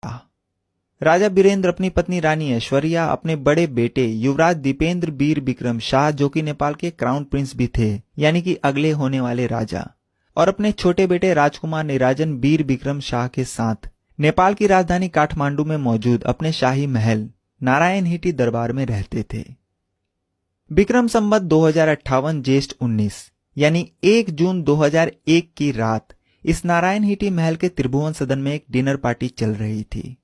राजा बीरेंद्र अपनी पत्नी रानी ऐश्वर्या, अपने बड़े बेटे युवराज दीपेंद्र वीर विक्रम शाह जो कि नेपाल के क्राउन प्रिंस भी थे, यानी कि अगले होने वाले राजा, और अपने छोटे बेटे राजकुमार निराजन वीर विक्रम शाह के साथ नेपाल की राजधानी काठमांडू में मौजूद अपने शाही महल नारायणहिटी दरबार में रहते थे। विक्रम संवत 2058 ज्येष्ठ 19 यानी 1 जून 2001 की रात इस नारायणहिटी महल के त्रिभुवन सदन में एक डिनर पार्टी चल रही थी।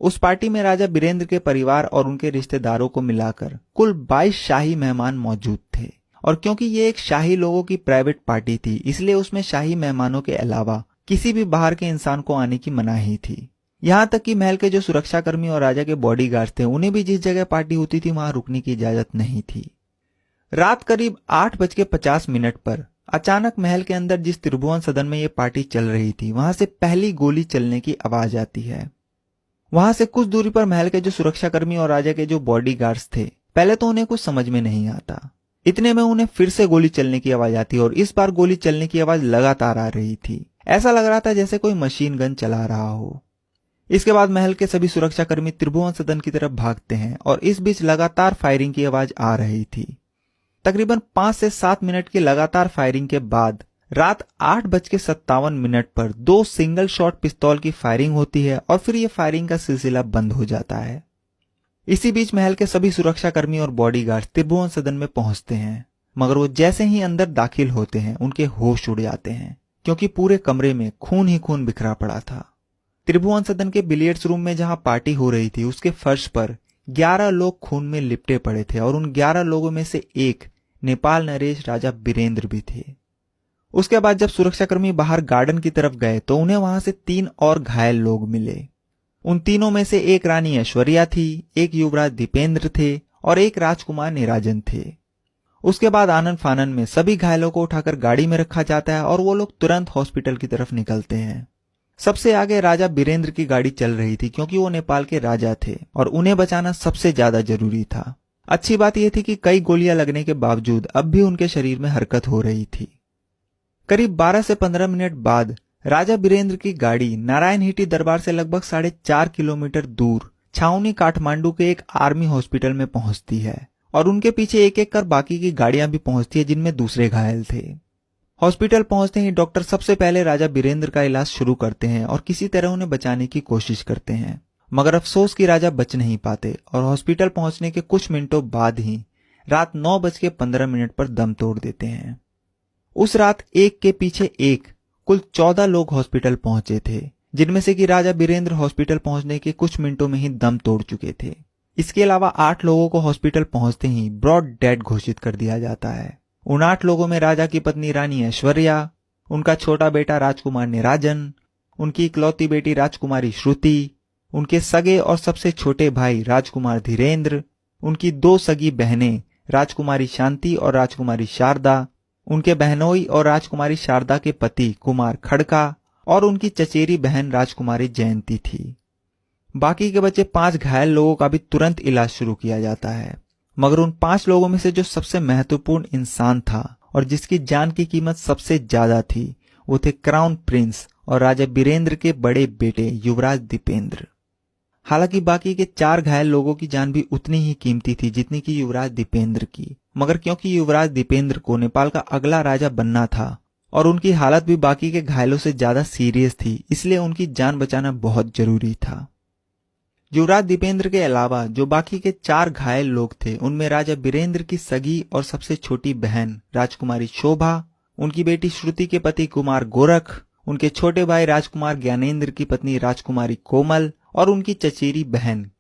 उस पार्टी में राजा बीरेंद्र के परिवार और उनके रिश्तेदारों को मिलाकर कुल 22 शाही मेहमान मौजूद थे, और क्योंकि ये एक शाही लोगों की प्राइवेट पार्टी थी, इसलिए उसमें शाही मेहमानों के अलावा किसी भी बाहर के इंसान को आने की मनाही थी। यहाँ तक कि महल के जो सुरक्षाकर्मी और राजा के बॉडीगार्ड थे, उन्हें भी जिस जगह पार्टी होती थी वहां रुकने की इजाजत नहीं थी। रात करीब 8:50 पर अचानक महल के अंदर जिस त्रिभुवन सदन में ये पार्टी चल रही थी, वहां से पहली गोली चलने की आवाज आती है। वहां से कुछ दूरी पर महल के जो सुरक्षाकर्मी और राजा के जो बॉडीगार्ड्स थे, पहले तो उन्हें कुछ समझ में नहीं आता। इतने में उन्हें फिर से गोली चलने की आवाज आती है, और इस बार गोली चलने की आवाज लगातार आ रही थी। ऐसा लग रहा था जैसे कोई मशीन गन चला रहा हो। इसके बाद महल के सभी सुरक्षाकर्मी त्रिभुवन सदन की तरफ भागते हैं, और इस बीच लगातार फायरिंग की आवाज आ रही थी। तकरीबन 5 से 7 मिनट की लगातार फायरिंग के बाद रात 8:57 पर 2 सिंगल शॉट पिस्तौल की फायरिंग होती है, और फिर यह फायरिंग का सिलसिला बंद हो जाता है। इसी बीच महल के सभी सुरक्षाकर्मी और बॉडीगार्ड त्रिभुवन सदन में पहुंचते हैं, मगर वो जैसे ही अंदर दाखिल होते हैं उनके होश उड़ जाते हैं, क्योंकि पूरे कमरे में खून ही खून बिखरा पड़ा था। त्रिभुवन सदन के बिलियर्ड्स रूम में जहां पार्टी हो रही थी, उसके फर्श पर 11 लोग खून में लिपटे पड़े थे, और उन 11 लोगों में से एक नेपाल नरेश राजा बीरेंद्र भी थे। उसके बाद जब सुरक्षाकर्मी बाहर गार्डन की तरफ गए तो उन्हें वहां से 3 और घायल लोग मिले। उन तीनों में से एक रानी ऐश्वर्या थी, एक युवराज दीपेंद्र थे, और एक राजकुमार निराजन थे। उसके बाद आनन फानन में सभी घायलों को उठाकर गाड़ी में रखा जाता है, और वो लोग तुरंत हॉस्पिटल की तरफ निकलते हैं। सबसे आगे राजा बीरेंद्र की गाड़ी चल रही थी, क्योंकि वो नेपाल के राजा थे और उन्हें बचाना सबसे ज्यादा जरूरी था। अच्छी बात यह थी कि कई गोलियां लगने के बावजूद अब भी उनके शरीर में हरकत हो रही थी। करीब 12 से 15 मिनट बाद राजा बीरेंद्र की गाड़ी नारायणहिटी दरबार से लगभग 4.5 किलोमीटर दूर छावनी काठमांडू के एक आर्मी हॉस्पिटल में पहुंचती है, और उनके पीछे एक एक कर बाकी की गाड़ियां भी पहुंचती है जिनमें दूसरे घायल थे। हॉस्पिटल पहुंचते ही डॉक्टर सबसे पहले राजा बीरेंद्र का इलाज शुरू करते हैं और किसी तरह उन्हें बचाने की कोशिश करते हैं, मगर अफसोस कि राजा बच नहीं पाते, और हॉस्पिटल पहुंचने के कुछ मिनटों बाद ही रात 9:15 पर दम तोड़ देते हैं। उस रात एक के पीछे एक कुल 14 लोग हॉस्पिटल पहुंचे थे, जिनमें से कि राजा बीरेंद्र हॉस्पिटल पहुंचने के कुछ मिनटों में ही दम तोड़ चुके थे। इसके अलावा 8 लोगों को हॉस्पिटल पहुंचते ही ब्रॉड डेड घोषित कर दिया जाता है। उन 8 लोगों में राजा की पत्नी रानी ऐश्वर्या, उनका छोटा बेटा राजकुमार निराजन, उनकी इकलौती बेटी राजकुमारी श्रुति, उनके सगे और सबसे छोटे भाई राजकुमार धीरेन्द्र, उनकी 2 सगी बहनें राजकुमारी शांति और राजकुमारी शारदा, उनके बहनोई और राजकुमारी शारदा के पति कुमार खड़का, और उनकी चचेरी बहन राजकुमारी जयंती थी। बाकी के बचे 5 घायल लोगों का भी तुरंत इलाज शुरू किया जाता है, मगर उन 5 लोगों में से जो सबसे महत्वपूर्ण इंसान था और जिसकी जान की कीमत सबसे ज्यादा थी, वो थे क्राउन प्रिंस और राजा बीरेंद्र के बड़े बेटे युवराज दीपेंद्र। हालांकि बाकी के 4 घायल लोगों की जान भी उतनी ही कीमती थी जितनी की युवराज दीपेंद्र की, मगर क्योंकि युवराज दीपेंद्र को नेपाल का अगला राजा बनना था और उनकी हालत भी बाकी के घायलों से ज्यादा सीरियस थी, इसलिए उनकी जान बचाना बहुत जरूरी था। युवराज दीपेंद्र के अलावा जो बाकी के 4 घायल लोग थे, उनमें राजा बीरेंद्र की सगी और सबसे छोटी बहन राजकुमारी शोभा, उनकी बेटी श्रुति के पति कुमार गोरख, उनके छोटे भाई राजकुमार ज्ञानेंद्र की पत्नी राजकुमारी कोमल और उनकी चचेरी बहन